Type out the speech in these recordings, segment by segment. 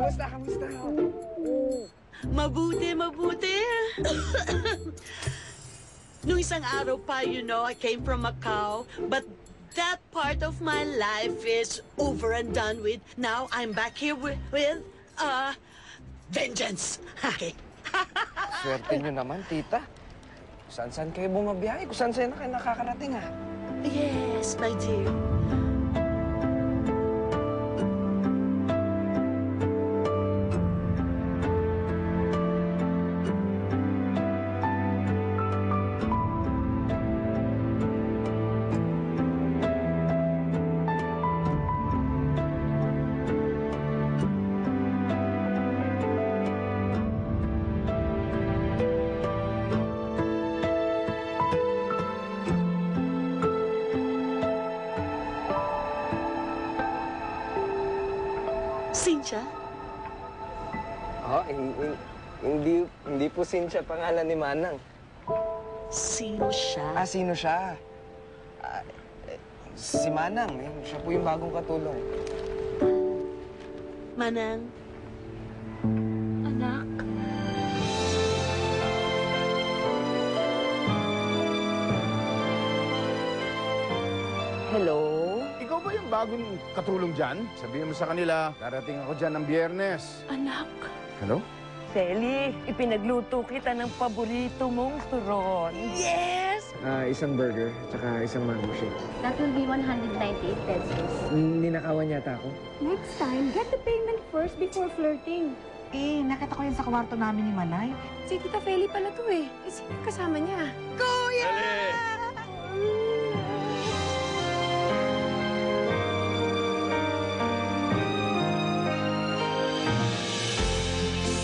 Kamusta? Kamusta? Mabuti, mabuti. Nung isang araw pa, you know, I came from Macau, but that part of my life is over and done with. Now I'm back here with vengeance. Okay. Swerte nyo naman, tita. Saan-saan kayo bumabiyahe? Kung saan-saan na kayo nakakarating, ha? Yes, my dear. Cynthia? Oh, hindi po Cynthia pangalan ni Manang. Sino siya? Sino siya? Si Manang. Siya po yung bagong katulong. Manang? Anak? Hello? Ikaw ba yung bagong katulong dyan? Sabihin mo sa kanila, darating ako dyan ng Biyernes. Anak? Hello? Sally, ipinagluto kita ng paborito mong turon. Yes! Isang burger, tsaka isang mango shake. That will be 198 pesos. Ninakawan yata ako. Next time, get the payment first before flirting. Nakita ko yan sa kwarto namin ni Manay. Si Tita Feli pala to eh. Sino yung kasama niya? Kuya!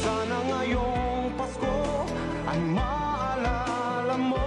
Sana ngayong Pasko ay maalala mo